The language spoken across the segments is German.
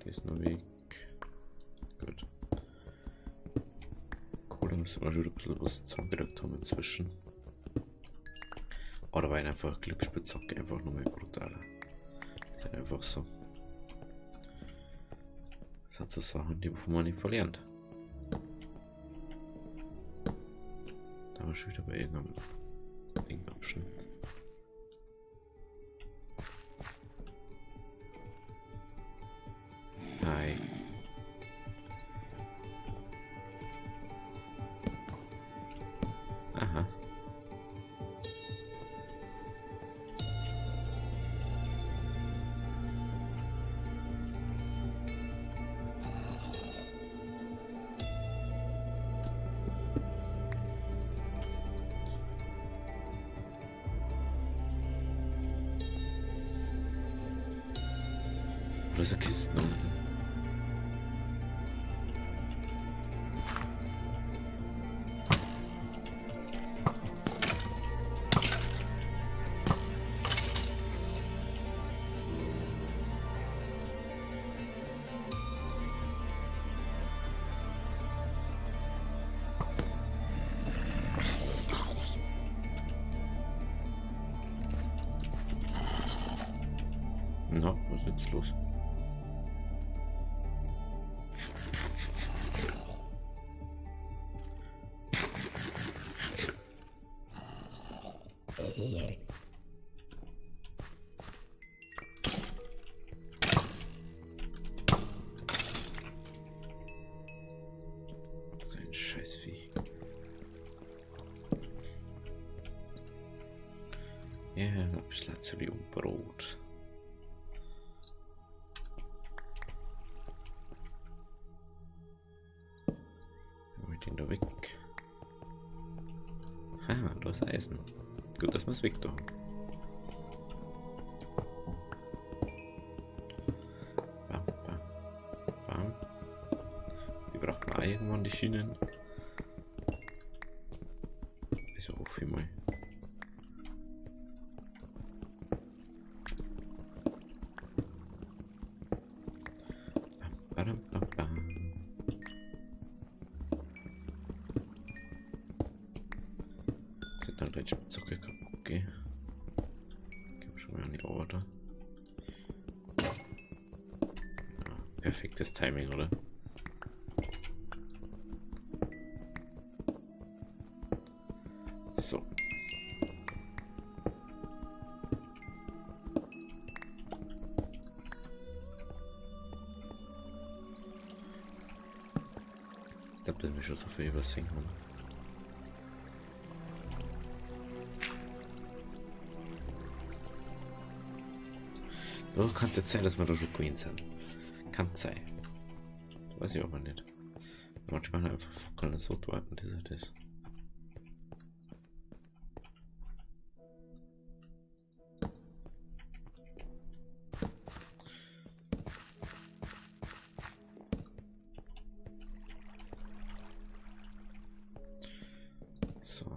Hier ist nur Weg. Gut. Cool, da müssen wir schon ein bisschen was zusammengedrückt haben inzwischen. Oder war einfach Glücksspitzhacke einfach nur mehr brutaler. Das ist einfach so. Das sind so Sachen, die man nicht verlernt. Da haben wir schon wieder bei irgendeinem Ding Abschnitt. Hi. Aha. Oder so Kisten unten. Na, was ist jetzt los? So ein Scheißvieh. Ja, ein bisschen zu wie Brot. Den da weg. Ha, da ist Eisen. Gut, dass wir es weg tun. Bam, bam, bam. Die braucht man auch irgendwann, die Schienen. Also hoffe ich mal. Bam, bam, bam, bam. Dann gleich Spitzhacke kaputt gehen. Gib schon mal an die Order. Ja, perfektes Timing, oder? So. Ich glaube, dass wir schon so viel übersehen haben. Ja, kann jetzt sein, dass wir da schon gewesen sind. Kann sein. Das weiß ich aber nicht. Manchmal einfach fackeln so dort, das ist das. So.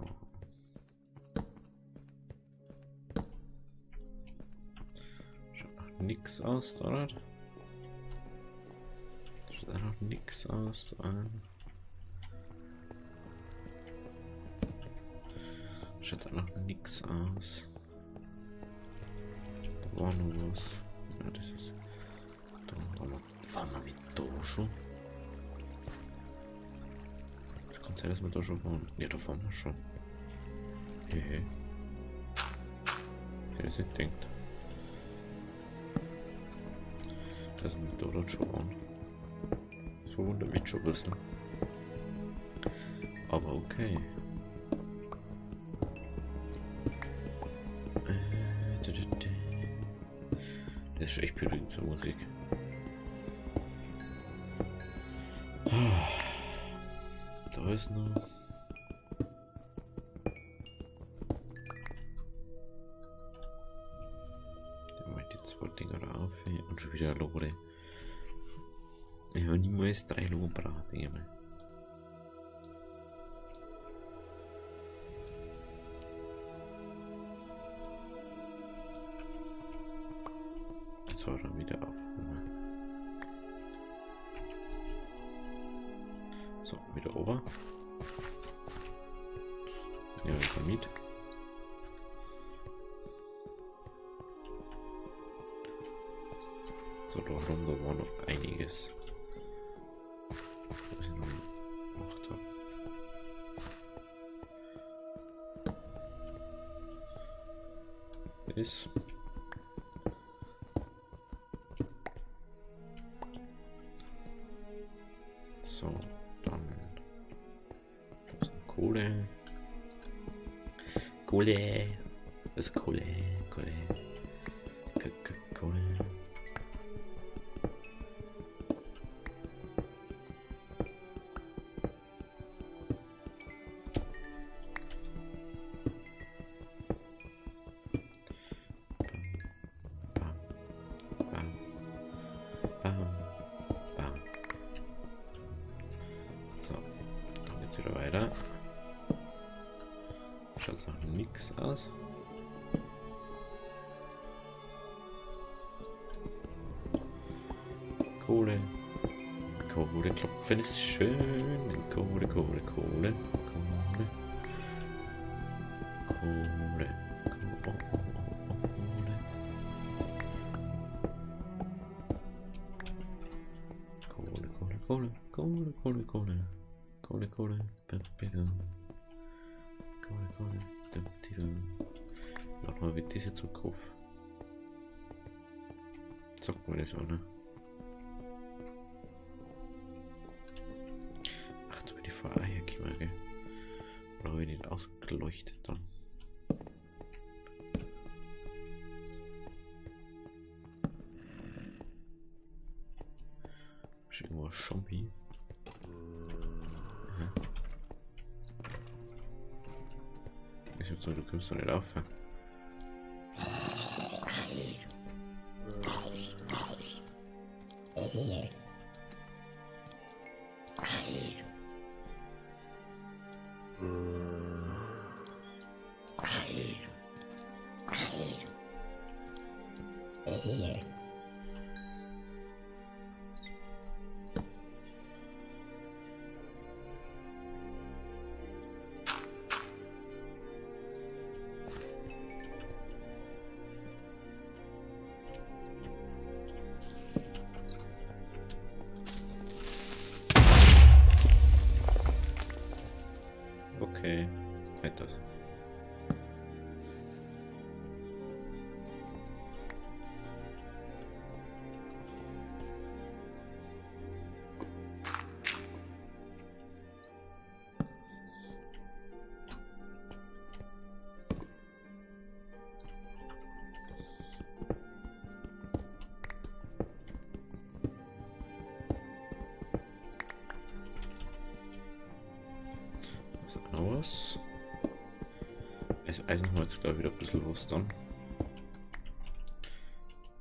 Nix aus, oder? Sieht da noch nix aus, schaut da noch nix aus. Da war noch was. Ja, das ist. Da waren wir mit da schon. Kann sein, dass wir da schon waren. Ja, da waren wir schon. Hehe. Ich hätte es nicht gedacht. Dass wir dort schon waren. Das verwundert mich schon ein bisschen. Aber okay. Das ist echt berührend zur Musik. Da ist noch. Der macht die zwei Dinger da auf und schon wieder eine Lore. Ich habe niemals 3 Loren gebraucht, denke ich mal. Jetzt hört er wieder auf. So, wieder ober. Ja, wieder mit. So, da rum, da war noch einiges. Was ich noch gemacht habe. Ist. So, dann. Das ist Kohle. Kohle. Das ist Kohle. Kohle. Kohle. Wieder weiter. Schaut nach nichts aus. Kohle. Kohle klopfen ist schön. Kohle, Kohle, Kohle. Kohle. Kohle. Kohle. Kohle, Kohle, Kohle, Kohle, Kohle. Kohle, Kohle, Kohle, warte mal, wird diese zum Kopf? Sagt man das auch, ne? Ach, da bin ich vor Eier gekommen, gell? Oder habe ich nicht ausgeleuchtet dann? Ist irgendwo ein Zombie? Du kommst doch nicht auf. Okay, halt das. Aus. Also Eisenholz, glaube ich, wieder ein bisschen was dann.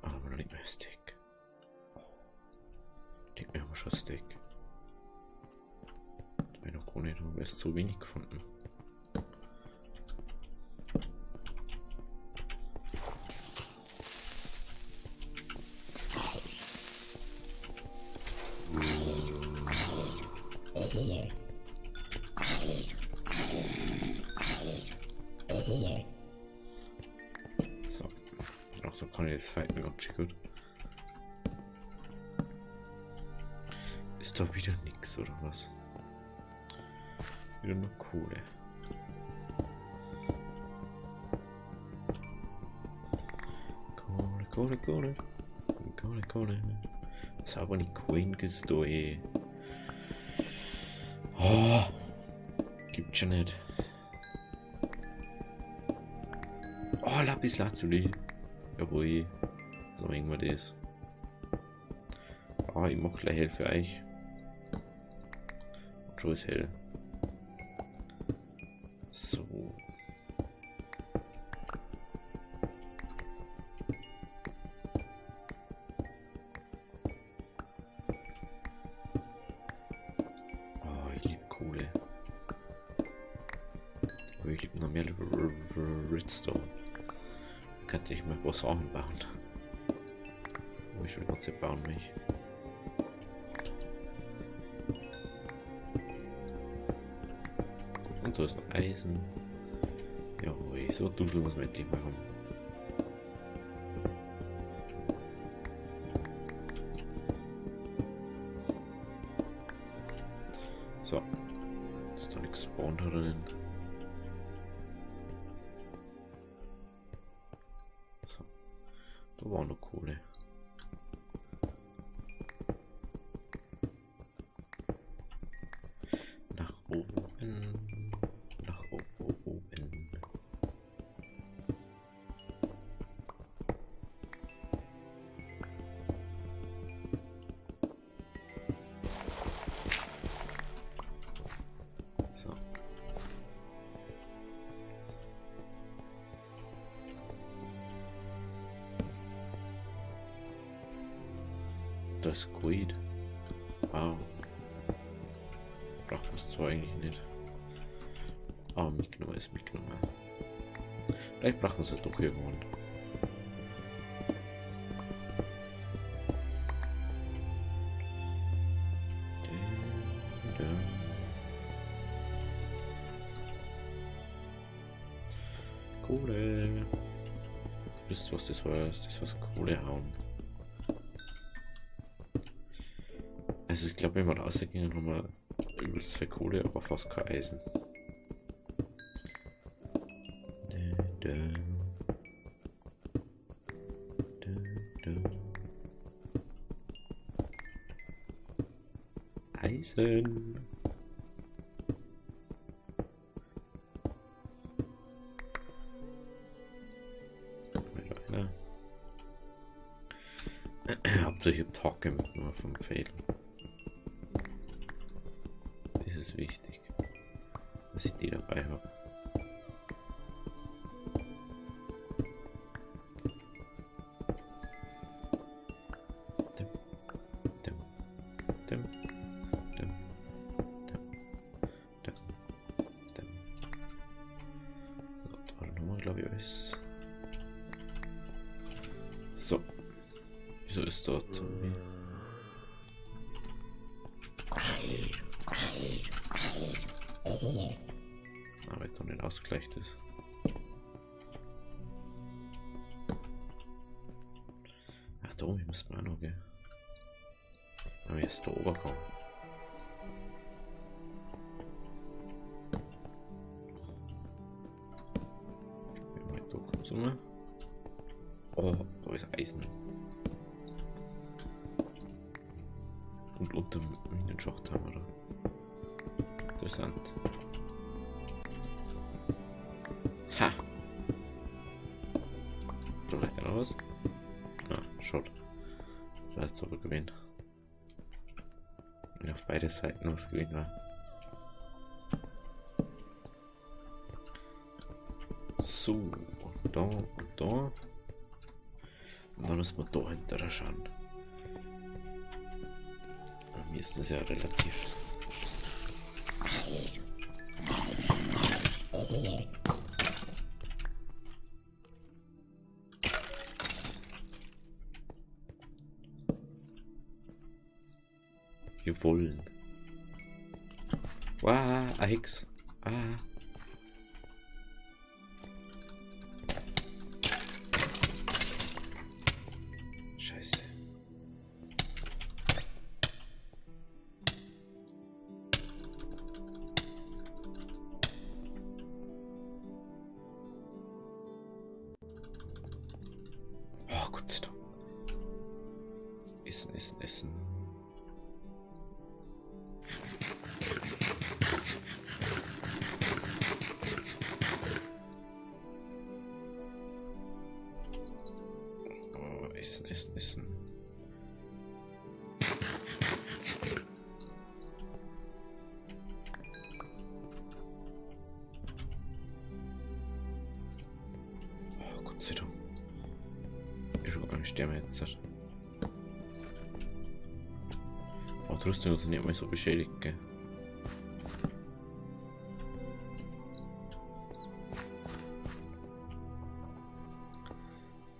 Aber noch nicht mehr Steak. Ich denke, wir haben schon Steak. Da bin ich noch gar nicht, da haben wir es zu wenig gefunden. So. Auch so kann ich jetzt fighten, ganz schön gut. Ist doch wieder nix, oder was? Wieder nur Kohle. Kohle, Kohle, Kohle. Kohle, Kohle. Sauber die Coin gestohlen. Oh, gibt's schon nicht. Oh, Lapis Lazuli. Jawohl. So machen wir das. Ah, ich mach gleich hell für euch. Und schon ist hell. So. Oh, ich liebe Kohle. Aber ich liebe noch mehr Redstone. Da könnte ich mal was anbauen. Wo ich will ganze bauen mich. Und da ist noch Eisen. Ja, so Dusel muss man endlich machen. So. Ist da nichts spawnt drin. So. Da war noch Kohle. Nach oben. Nach oben. So. Das Squid. Wow. Braucht man es zwar eigentlich nicht. Aber mitgenommen ist mitgenommen. Vielleicht braucht man es halt doch irgendwann. Kohle. Wisst ihr, was das war? Das war Kohle hauen. Also ich glaube, wenn wir rausgehen, haben wir übelst viel Kohle, aber fast kein Eisen. Eisen. Hauptsächlich Tage nur vom Fädeln. Das ist wichtig, dass ich die dabei habe. Glaube ich alles. So. Wieso ist dort Zombie? Aber ich doch nicht ausgleicht ist. Ach, da oben müssen wir auch noch gehen. Aber jetzt da oben kommen. Oh, da ist Eisen. Und unter den Schacht haben wir da. Interessant. Ha! Da vielleicht noch was? Ah, schaut. Das war jetzt aber Gewinn. Wenn auf beide Seiten was Gewinn war. So, da und da. Und dann müssen wir da hinterher schauen. Bei mir ist das ja relativ. Wir wollen. Wow, ein Hex. Ah. Scheiße. Oh, Gott sei Dank. Essen, essen, essen. Essen. Oh, Gott sei Dank. Ich will beim Sterben jetzt. Oh, die Rüstung ist nicht mal so beschädigt, gell?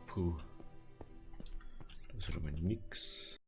Puh. Das ist aber nix.